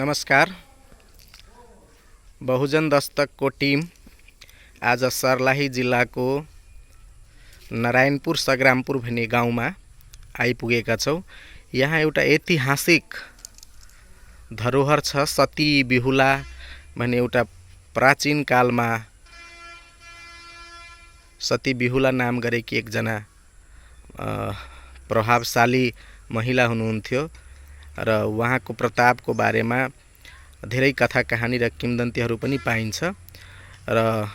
नमस्कार। बहुजन दस्तकको टिम आज सर्लाही जिल्लाको नारायणपुर सग्रामपुर भन्ने गाउँमा आइपुगेका छौँ। यहाँ एउटा ऐतिहासिक धरोहर छ। सती बिहुला भन्ने एउटा प्राचीन कालमा सती बिहुला नाम गरेकी एकजना प्रभावशाली महिला हुनुहुन्थ्यो र उहाँको प्रतापको बारेमा धेरै कथा कहानी र किंवदन्तीहरू पनि पाइन्छ र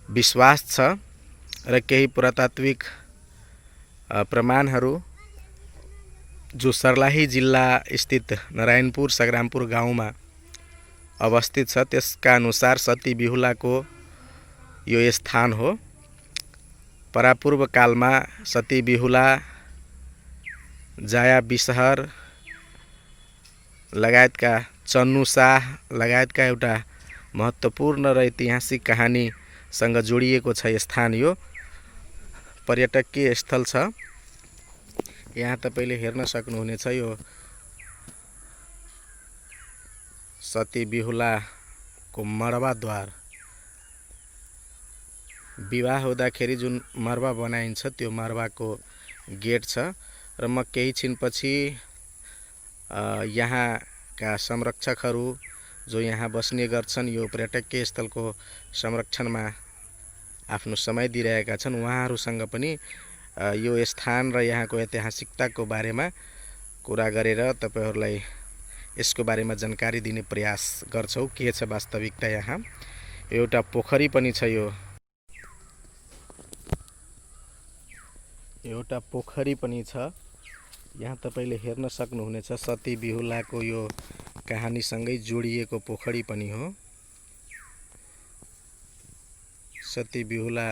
विश्वास छ र केही पुरातात्विक प्रमाणहरू जो सर्लाही जिल्ला स्थित नारायणपुर सग्रामपुर गाउँमा अवस्थित छ त्यसका अनुसार सती बिहुलाको यो स्थान हो। परापूर्व कालमा सती बिहुला जाया बिसहर लगायतका चन्नु शाह लगायतका एउटा महत्त्वपूर्ण र ऐतिहासिक कहानीसँग जोडिएको छ। स्थान यो पर्यटकीय स्थल छ। यहाँ तपाईले हेर्न सक्नुहुनेछ यो सती बिहुलाको मर्वाद्वार। विवाह हुँदाखेरि जुन मर्वा बनाइन्छ त्यो मर्वाको गेट छ र म केही छिनपछि यहाँका संरक्षकहरू जो यहाँ बस्ने गर्छन् यो पर्यटकीय स्थलको संरक्षणमा आफ्नो समय दिइरहेका छन् उहाँहरूसँग पनि यो स्थान र यहाँको ऐतिहासिकताको बारेमा कुरा गरेर तपाईहरूलाई यसको बारेमा जानकारी दिने प्रयास गर्छौँ। के छ वास्तविकता यहाँ एउटा पोखरी पनि छ। यो एउटा पोखरी पनि छ। यहाँ तपाईले हेर्न सक्नुहुनेछ सती बिहुलाको यो कहानीसँगै जोडिएको पोखरी पनि हो। सती बिहुला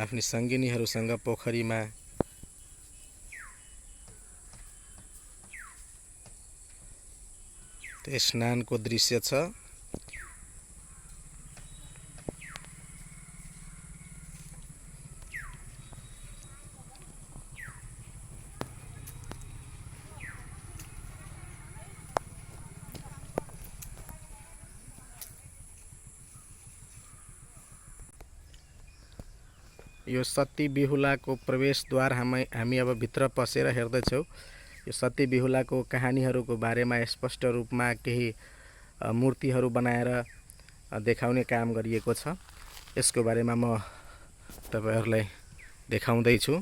आफ्नी सङ्गिनीहरूसँग पोखरीमा स्नानको दृश्य छ। यो सती बिहुलाको प्रवेशद्वार हामी अब भित्र पसेर हेर्दैछौँ। यो सती बिहुलाको कहानीहरूको बारेमा स्पष्ट रूपमा केही मूर्तिहरू बनाएर देखाउने काम गरिएको छ। यसको बारेमा म तपाईहरूलाई देखाउँदैछु।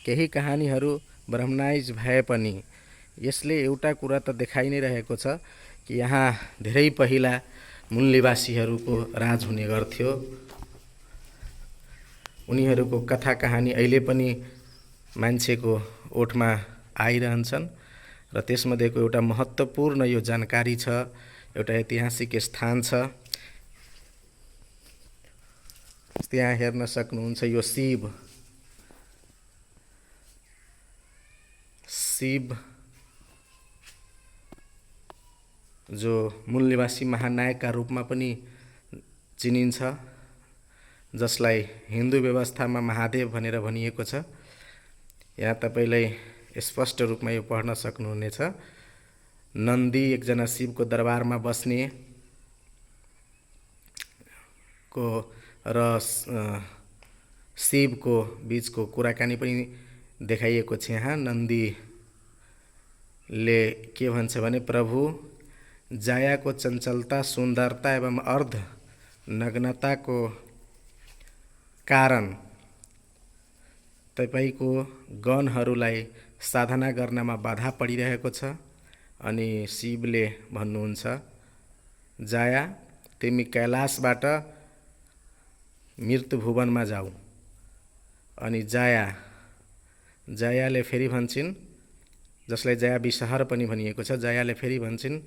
केही कहानीहरू ब्रह्मनाइज भए पनि यसले एउटा कुरा त देखाइ नै रहेको छ कि यहाँ धेरै पहिला मूल निवासीहरूको राज हुने गर्थ्यो। उनीहरूको कथा कहानी अहिले पनि मान्छेको ओठमा आइरहन्छन् र त्यसमध्येको एउटा महत्त्वपूर्ण यो जानकारी छ। एउटा ऐतिहासिक स्थान छ। त्यहाँ हेर्न सक्नुहुन्छ यो शिव जो मूल निवासी महानायकका रूपमा पनि चिनिन्छ, जसलाई हिन्दू व्यवस्थामा महादेव भनेर भनिएको छ। यहाँ तपाईलाई स्पष्ट रूपमा यो पढ्न सक्नुहुनेछ। नन्दी एकजना शिवको दरबारमा बस्ने को र शिवको बीचको कुराकानी पनि देखाइएको छ। यहाँ नन्दीले के भन्छ भने प्रभु जायाको चञ्चलता सुन्दरता एवं अर्ध नग्नताको कारण तपाईको गणहरूलाई साधना गर्नमा बाधा परिरहेको छ। अनि शिवले भन्नुहुन्छ जाया तिमी कैलाशबाट मृत्यु भुवनमा जाऊ। अनि जायाले फेरि भन्छन्, जसलाई जाया बिसहर पनि भनिएको छ, जायाले फेरि भन्छन्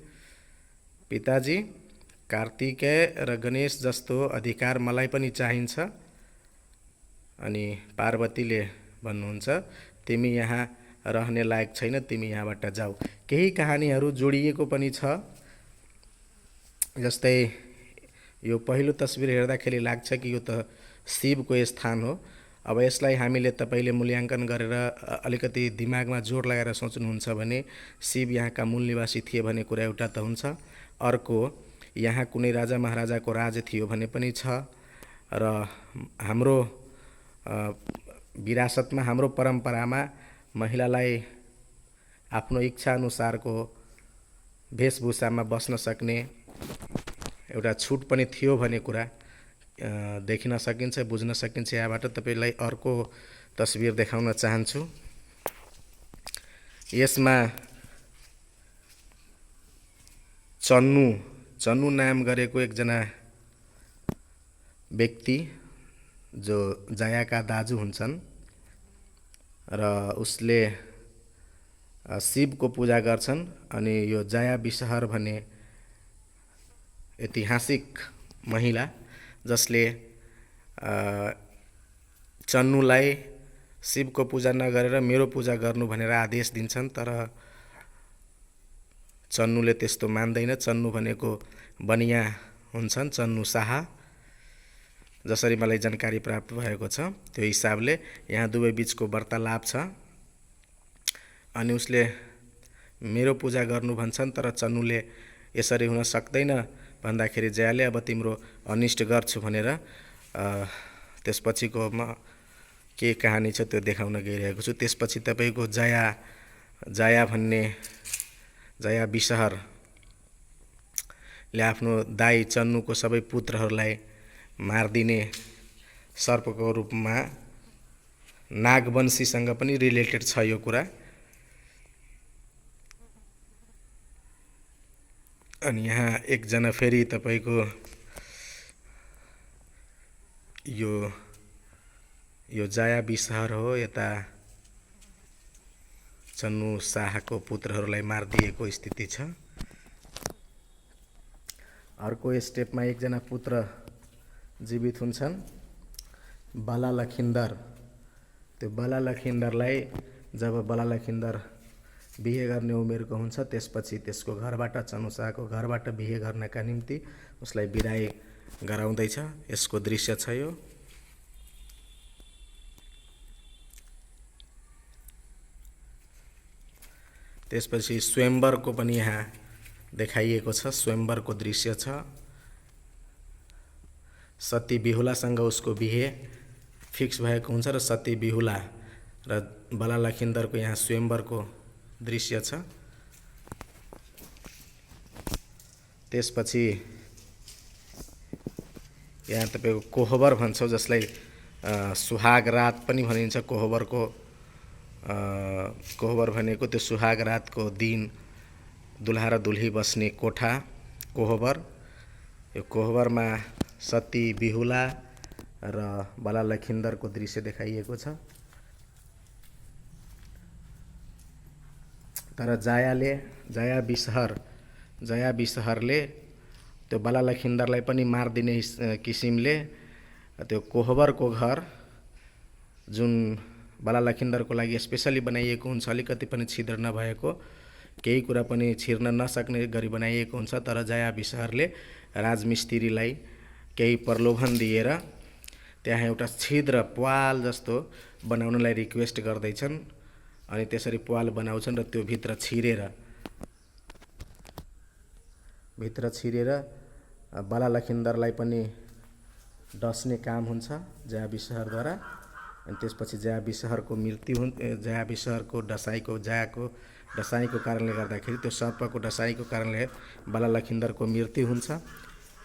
पिताजी कार्तिकेय र गणेश जस्तो अधिकार मलाई पनि चाहिन्छ। अनि पार्वतीले भन्नुहुन्छ तिमी यहाँ रहने लायक छैन, तिमी यहाँबाट जाऊ। केही कहानीहरू जोडिएको पनि छ। जस्तै यो पहिलो तस्बिर हेर्दाखेरि लाग्छ कि यो त शिवको स्थान हो, अब यसलाई हामीले तपाईँले मूल्याङ्कन गरेर अलिकति दिमागमा जोड लगाएर सोच्नुहुन्छ भने शिव यहाँका मूल निवासी थिए भन्ने कुरा एउटा त हुन्छ। अर्को, यहाँ कुनै राजा महाराजाको राज थियो भन्ने पनि छ र हाम्रो विरासतमा, हाम्रो परम्परामा महिलालाई आफ्नो इच्छा अनुसारको वेशभूषामा बस्न सक्ने एउटा छुट पनि थियो भन्ने कुरा देखिन सकिन्छ, बुझ्न सकिन्छ। यहाँबाट तपाईँलाई अर्को तस्बिर देखाउन चाहन्छु। यसमा चन्नु नाम गरेको एकजना व्यक्ति जो जयाका दाजु हुन्छन् र उसले शिवको पूजा गर्छन्। अनि यो जया विषहर भन्ने ऐतिहासिक महिला जसले चन्नुलाई शिवको पूजा नगरेर मेरो पूजा गर्नु भनेर आदेश दिन्छन्, तर चन्नुले त्यस्तो मान्दैन। चन्नु भनेको बनिया हुन्छन्, चन्नु शाह, जसरी मलाई जानकारी प्राप्त भएको छ त्यो हिसाबले यहाँ दुवै बिचको वार्तालाप छ। अनि उसले मेरो पूजा गर्नु भन्छन्, तर चन्नुले यसरी हुन सक्दैन भन्दाखेरि जयाले अब तिम्रो अनिष्ट गर्छु भनेर त्यसपछिको म के कहानी छ त्यो देखाउन गइरहेको छु। त्यसपछि तपाईँको जया भन्ने जया विषहरले आफ्नो दाइ चन्नुको सबै पुत्रहरूलाई मारिदिने सर्पको रूपमा नागवंशीसँग पनि रिलेटेड छ यो कुरा। अनि यहाँ एकजना फेरि तपाईँको यो जया विषहर हो, यता चन्नु शाहको पुत्रहरूलाई मारिदिएको स्थिति छ। अर्को स्टेपमा एकजना पुत्र जीवित हुन्छन्, बला लखिन्दर। त्यो बला लखिन्दरलाई जब बला लखिन्दर बिहे गर्ने उमेरको हुन्छ त्यसपछि त्यसको घरबाट, चन्नु शाहको घरबाट बिहे गर्नका निम्ति उसलाई बिदाई गराउँदैछ। यसको दृश्य छ यो। त्यसपछि स्वयम्वरको पनि यहाँ देखाइएको छ, स्वयम्वरको दृश्य छ। सती बिहुलासँग उसको बिहे फिक्स भएको हुन्छ र सती बिहुला र बला लखिन्दरको यहाँ स्वयम्वरको दृश्य छ। त्यसपछि यहाँ तपाईँको कोहबर भन्छौँ, जसलाई सुहाग रात पनि भनिन्छ। कोहबर भनेको त्यो सुहाग रातको दिन दुल्हा र दुल्ही बस्ने कोठा कोहबर। यो कोहबरमा सती बिहुला र बला लखिन्दरको दृश्य देखाइएको छ। तर जया विषहरले त्यो बला लखिन्दरलाई पनि मारिदिने किसिमले त्यो कोहबरको घर जुन बला लखिन्दरको लागि स्पेसली बनाइएको हुन्छ, अलिकति पनि छिद्र नभएको, केही कुरा पनि छिर्न नसक्ने गरी बनाइएको हुन्छ। तर जया विषहरले राजमिस्त्रीलाई केही प्रलोभन दिएर त्यहाँ एउटा छिद्र प्वाल जस्तो बनाउनलाई रिक्वेस्ट गर्दैछन्। अनि त्यसरी प्वाल बनाउँछन् र त्यो भित्र छिरेर बला लखिन्दरलाई पनि डस्ने काम हुन्छ जया विषहरद्वारा। अनि त्यसपछि जया विषहरको जयाको डसाइको कारणले गर्दाखेरि, त्यो सर्पको डसाइको कारणले बला लखिन्दरको मृत्यु हुन्छ।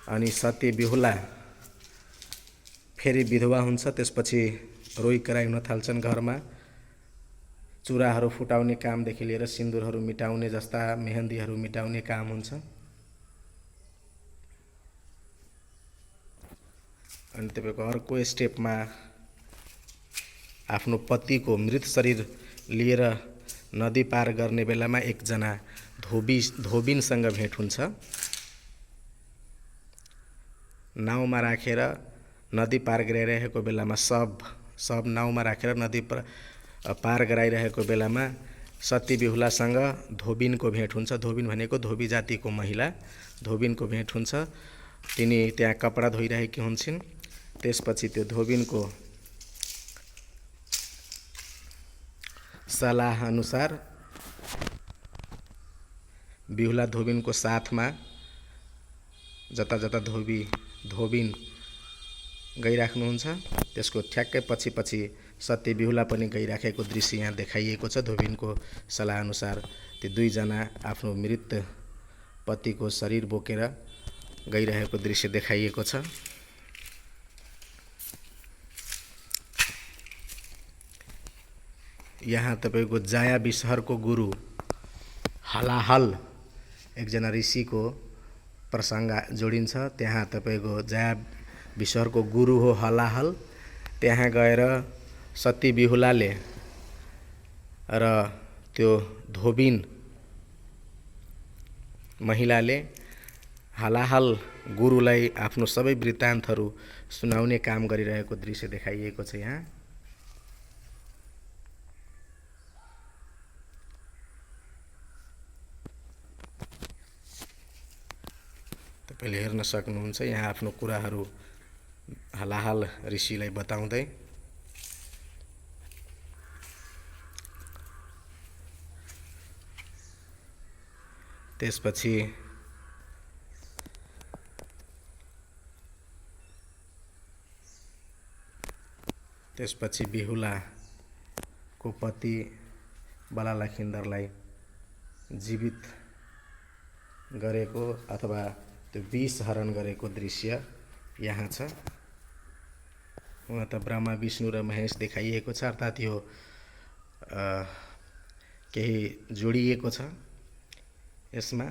अनि सती बिहुला फेरि विधवा हुन्छ। त्यसपछि रोइ कराइ हुन थाल्छन् घरमा। चुराहरू फुटाउने कामदेखि लिएर सिन्दुरहरू मिटाउने जस्ता, मेहन्दीहरू मिटाउने काम हुन्छ। अनि तपाईँको अर्को स्टेपमा आफ्नो पतिको मृत शरीर लिएर नदी पार गर्ने बेलामा एकजना धोबिनसँग भेट हुन्छ। नाउँमा राखेर नदी पार गराइरहेको बेलामा सब नाउँमा राखेर नदी पार गराइरहेको बेलामा सती बिहुलासँग धोबिनको भेट हुन्छ। धोबिन भनेको धोबी जातिको महिला, धोबिनको भेट हुन्छ। तिनी त्यहाँ कपडा धोइरहेकी हुन्छन्। त्यसपछि त्यो धोबिनको सल्लाह अनुसार बिहुला धोबिनको साथमा जता जता धोबिन गइराख्नुहुन्छ त्यसको ठ्याक्कै पछि सत्य बिहुला पनि गइराखेको दृश्य यहाँ देखाइएको छ। धोबिनको सल्लाह अनुसार ती दुईजना आफ्नो मृत पतिको शरीर बोकेर गइरहेको दृश्य देखाइएको छ। यहाँ तपाईको जाया विषहरको गुरु हलाहल एकजना ऋषिको प्रसङ्ग जोडिन्छ। त्यहाँ तपाईको जाया विषहरको गुरु हो हलाहल। त्यहाँ गएर सती बिहुलाले र त्यो धोबिन महिलाले हलाहल गुरुलाई आफ्नो सबै वृत्तान्तहरू सुनाउने काम गरिरहेको दृश्य देखाइएको छ। यहाँ तपाईँले हेर्न सक्नुहुन्छ। यहाँ आफ्नो कुराहरू हलाहल ऋषिलाई बताउँदै त्यसपछि बिहुलाको पति बला लखिन्दरलाई जीवित गरेको अथवा त्यो विष हरण गरेको दृश्य यहाँ छ। वहाँ त ब्रह्मा विष्णु र महेश देखाइएको छ, अर्थात् यो केही जोडिएको छ यसमा।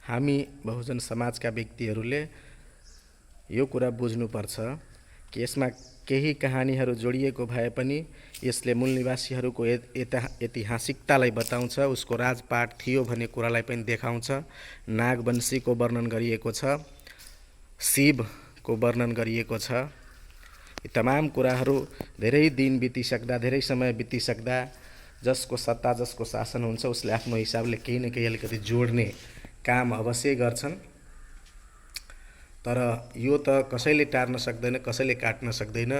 हामी बहुजन समाजका व्यक्तिहरूले यो कुरा बुझ्नुपर्छ कि यसमा केही कहानीहरू जोडिएको भए पनि यसले मूल निवासीहरूको ऐतिहासिकतालाई बताउँछ, उसको राजपाट थियो भन्ने कुरालाई पनि देखाउँछ। नागवंशीको वर्णन गरिएको छ, शिवको वर्णन गरिएको छ। यी तमाम कुराहरू धेरै दिन बितिसक्दा, धेरै समय बितिसक्दा जसको सत्ता, जसको शासन हुन्छ उसले आफ्नो हिसाबले केही न केही अलिकति जोड्ने काम अवश्य गर्छन्। तर यो त कसैले टार्न सक्दैन, कसैले काट्न सक्दैन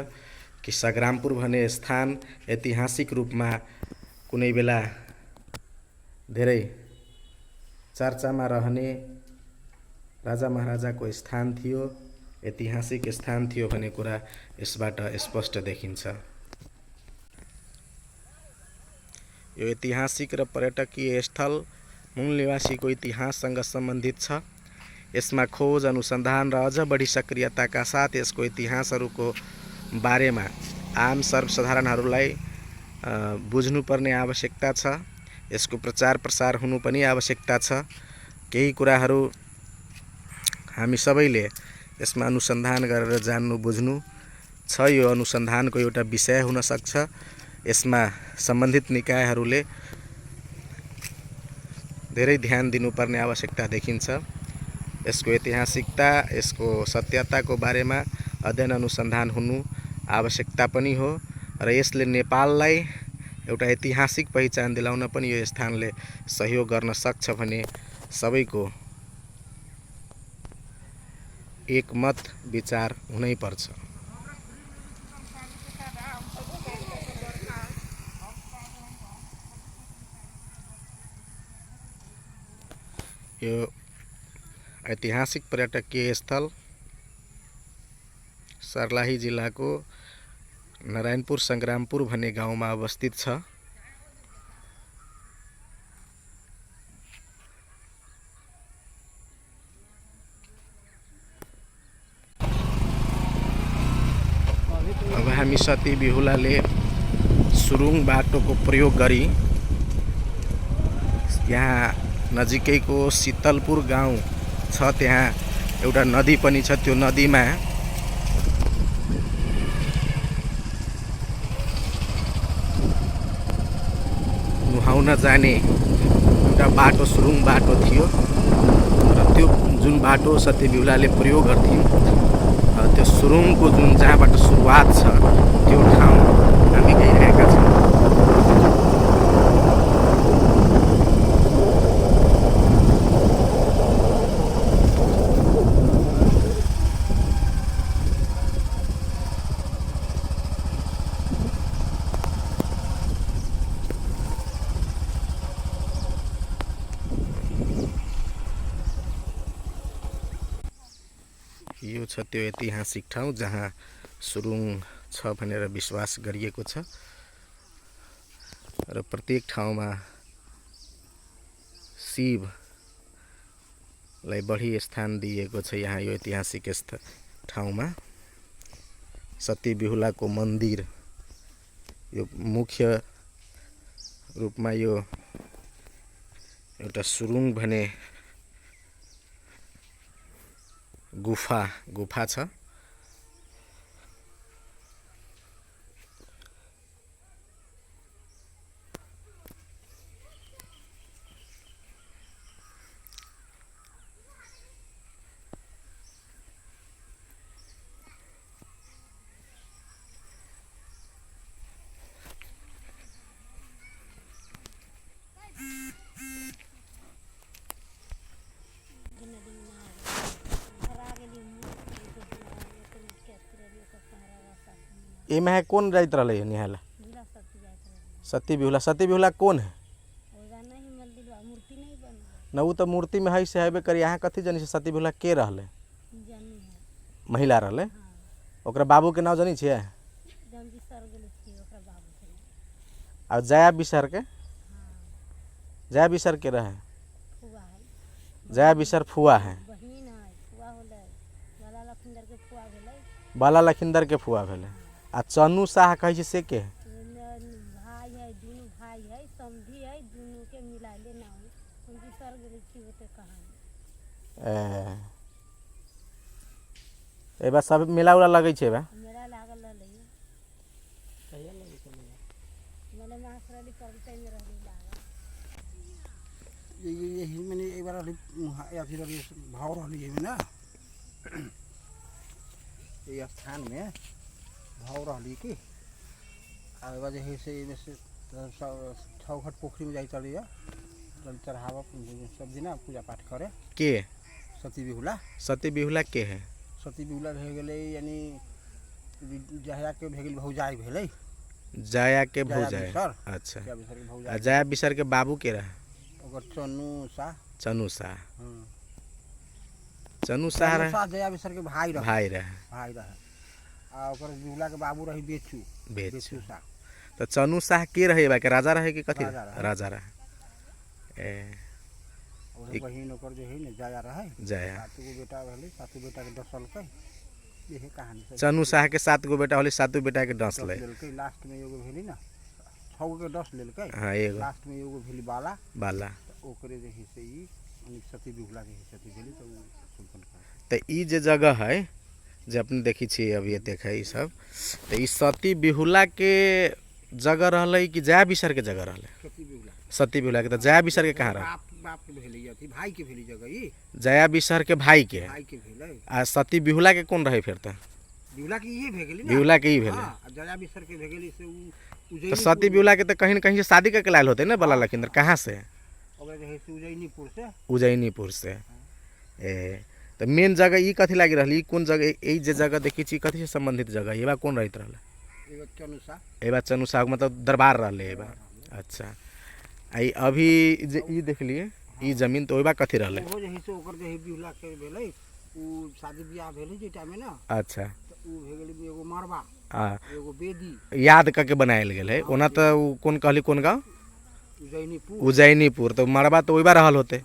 कि सग्रामपुर भन्ने स्थान ऐतिहासिक रूपमा कुनै बेला धेरै चर्चामा रहने राजा महाराजाको स्थान थियो, ऐतिहासिक स्थान थियो भन्ने कुरा यसबाट स्पष्ट देखिन्छ। यो ऐतिहासिक र पर्यटकीय स्थल मूल निवासीको इतिहाससँग सम्बन्धित छ। यसमा खोज, अनुसन्धान र अझ बढी सक्रियताका साथ यसको इतिहासहरूको बारेमा आम सर्वसाधारणहरूलाई बुझ्नुपर्ने आवश्यकता छ। यसको प्रचार प्रसार हुनु पनि आवश्यकता छ। केही कुराहरू हामी सबैले यसमा अनुसन्धान गरेर जान्नु बुझ्नु छ। यो अनुसन्धानको एउटा विषय हुन सक्छ। यसमा सम्बन्धित निकायहरूले धेरै ध्यान दिनुपर्ने आवश्यकता देखिन्छ। यसको ऐतिहासिकता, यसको सत्यताको बारेमा अध्ययन अनुसन्धान हुनु आवश्यकता पनि हो र यसले नेपाललाई एउटा ऐतिहासिक पहिचान दिलाउन पनि यो स्थानले सहयोग गर्न सक्छ भन्ने सबैको एकमत विचार हुनै पर्छ। यो ऐतिहासिक पर्यटकीय स्थल सर्लाही जिल्लाको नारायणपुर सङ्ग्रामपुर भन्ने गाउँमा अवस्थित छ। अब हामी सती बिहुलाले सुरुङ बाटोको प्रयोग गरी यहाँ नजिकैको शीतलपुर गाउँ छ, त्यहाँ एउटा नदी पनि छ। त्यो नदीमा नुहाउन जाने एउटा बाटो, सुरुङ बाटो थियो र त्यो जुन बाटो सती बिहुलाले प्रयोग गर्थिन्, त्यो सुरुङको जुन जहाँबाट सुरुवात छ त्यो ठाउँ हामी गइरहेका छौँ। छ त्यो ऐतिहासिक ठाउँ जहाँ सुरुङ छ भनेर विश्वास गरिएको छ र प्रत्येक ठाउँमा शिवलाई बढी स्थान दिएको छ। यहाँ यो ऐतिहासिक ठाउँमा सती बिहुलाको मन्दिर यो मुख्य रूपमा यो एउटा सुरुङ भने गुफा छ। एमा कौन जाइत रहा निहाला सती बिहुला कौन है न उ तो मूर्ति में है से हेबे कर। यहाँ कथी जानी सती बिहुला के रहले महिला रहले ओकरा बाबू के नाम जानी छे और जया बिसर के रहे जया बिसर फुआ है बाला लखिंदर के फुआ भेले आ चन्नू शाह कहे छे से के भाई है दुनू भाई है समधी है दुनू के मिलाइले नाम हम बिसर गेल छी ओते कहानी ए बा सब मेला उला लगे छे बा मेला लागल रहले कहिया लगे छे मेला मासरली करते में रहली लागल ये मैंने एक बार अथी रही भाव रही है ना ये स्थान में भाव रही कि वजह से छौघट पोखरी में जाई चली चढ़ावा सब दिन पूजा पाठ करे के सती बिहुला के है सती बिहुला भे गेले यानी जया के भे गेल भौजाई भेले जया के भौजाई अच्छा जया बिसर के बाबू के रहे ओकर चन्नू शाह जया बिसर के भाई रहे आ ओकर बिहुला के बाबू रही बेचू शाह। तो चन्नू शाह के रहे बा के राजा रहे कि कथी राजा रहे और बहिन ओकर जे है ने जया रहे सातगो बेटा भेले सातों बेटा के डसलकै यही कहानी चन्नू शाह के 7 गो बेटा होले सातों बेटा के डस लेलकै लास्ट में एगो भेली ना 6 गो के डस लेलकै हां एगो लास्ट में एगो भेली बाला ओकरे जे है से ई सती बिहुला के सती भेली तो संपन्न तो ई जे जगह है जे अपने देखी छी अभी देखे ई सब तो ई सती बिहुला के जगह रहले कि जया बिसर के जगह रहले सती बिहुला के तो जया बिसर के कहां रहे बाप के भेली अथी भाई के भेली जगह ई जया बिसर के भाई के भेले आ सती बिहुला के कौन रहे फिर तो बिहुला के ई भे गेली ना बिहुला के ई भेले जया बिसर के भे गेली से तो सती बिहुला के तो कहीं न कहीं से शादी करके लायल होते ना बाला लखिंदर कहाँ से ओकरा जे है से उज्जैनीपुर से तो मेन जगह ई कथी लागी रहली कौन जगह ए जे जगह देखी छी कथी से संबंधित जगह एबा कौन रहत रहले एबा चन्नू शाह मतलब दरबार रहले एबा अच्छा आई अभी जे ई देख लिए ई जमीन तो एबा कथी रहले ओ जे है से ओकर जे है बिहुला के भेले उ शादी बियाह भेले जे टाइम में ना अच्छा उ भे गेली एगो मरबा एगो बेदी याद करके बनायल गेल है ओना तो कौन कहली कौन गांव उज्जैनीपुर तो मरबा तो ओइबा रहल होते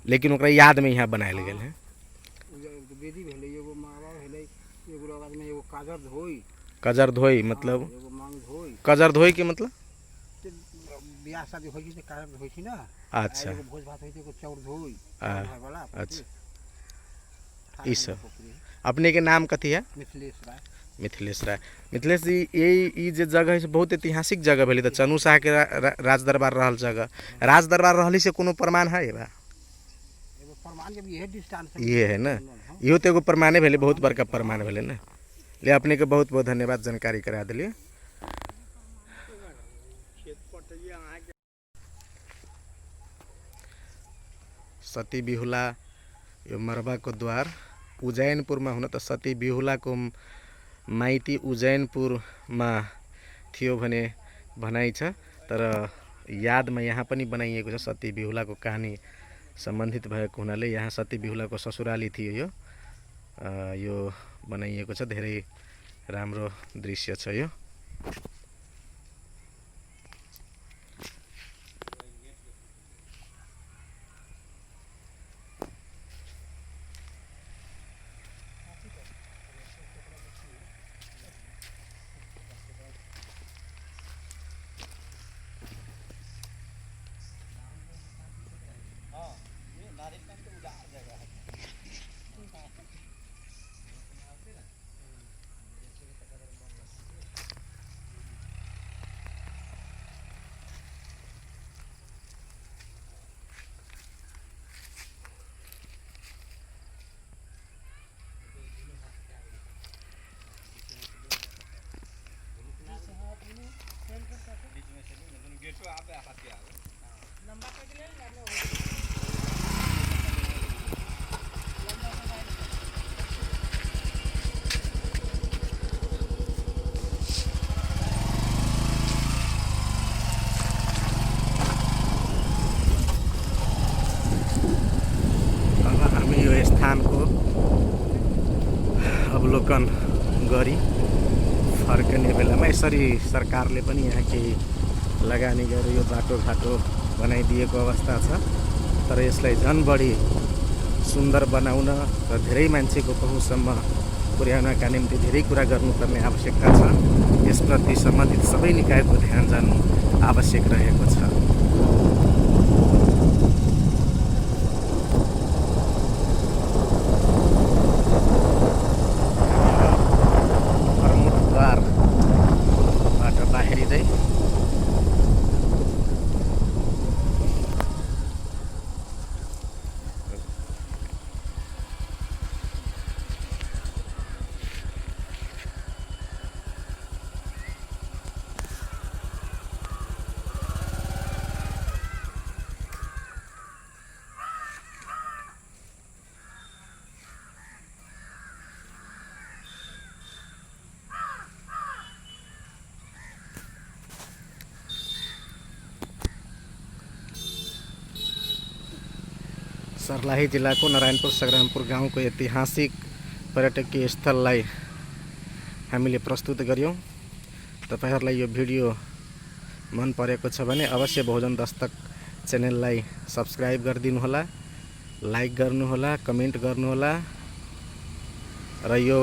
लेकिन ओकरा याद में यहाँ बनायल गेल है बेदी भेले एगो मरबा भेले एगो बाद में एगो कजर धोई मतलब एगो मांग धोई कजर धोई के मतलब बियाह शादी होई छै काजर होई छै ना अच्छा एगो भोज भात होई छै एगो चाउर धोई वाला अच्छा ई सब अपने के नाम कथी है मिथिलेश राय जी ई जे जगह है बहुत ऐतिहासिक जगह भेली तो चन्नू शाह के राज दरबार रहल जगह राज दरबार रहली से कोनो प्रमाण है बा प्रमाण जब ये है ना इहो तो एगो प्रमाणे भेले बहुत बड़का प्रमाण भेले ना ले अपने के बहुत बहुत धन्यवाद जानकारी करा दिलिए। सती बिहुला यो मरबा को द्वार उज्जैनपुर में हुन तो सती बिहुला को माइती उज्जैनपुर में थियो भने भनाइ छ तर याद में यहाँ पनि बनाइएको छ सती बिहुला को कहानी संबंधित भएको हुनाले यहाँ सती बिहुला को ससुराली थियो यो बनाइएको छ। धेरै राम्रो दृश्य छ यो। अब हामी यो स्थानको अवलोकन गरी फर्कने बेलामा यसरी सरकारले पनि यहाँ केही लगानी गरेर यो बाटोघाटो बनाइदिएको अवस्था छ। तर यसलाई झन् बढी सुन्दर बनाउन र धेरै मान्छेको पहुँचसम्म पुर्याउनका निम्ति धेरै कुरा गर्नुपर्ने आवश्यकता छ। यसप्रति सम्बन्धित सबै निकायको ध्यान जानु आवश्यक रहेको छ। प्रमुखद्वारबाट बाहिरिँदै सर्लाही जिल्लाको नारायणपुर सग्रामपुर गाउँको ऐतिहासिक पर्यटकीय स्थललाई हामीले प्रस्तुत गर्यौं। तपाईहरुलाई यो भिडियो मन परेको छ भने अवश्य भोजन दस्तक च्यानललाई सब्स्क्राइब गरिदिनु होला, लाइक गर्नु होला, कमेन्ट गर्नु होला र यो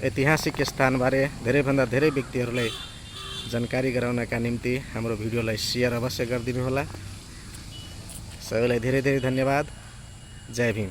ऐतिहासिक स्थानबारे धेरैभन्दा धेरै व्यक्तिहरूलाई जानकारी गराउनका निम्ति हाम्रो भिडियोलाई शेयर अवश्य गरिदिनु होला। सबैलाई धेरै धेरै धन्यवाद। जय भीम।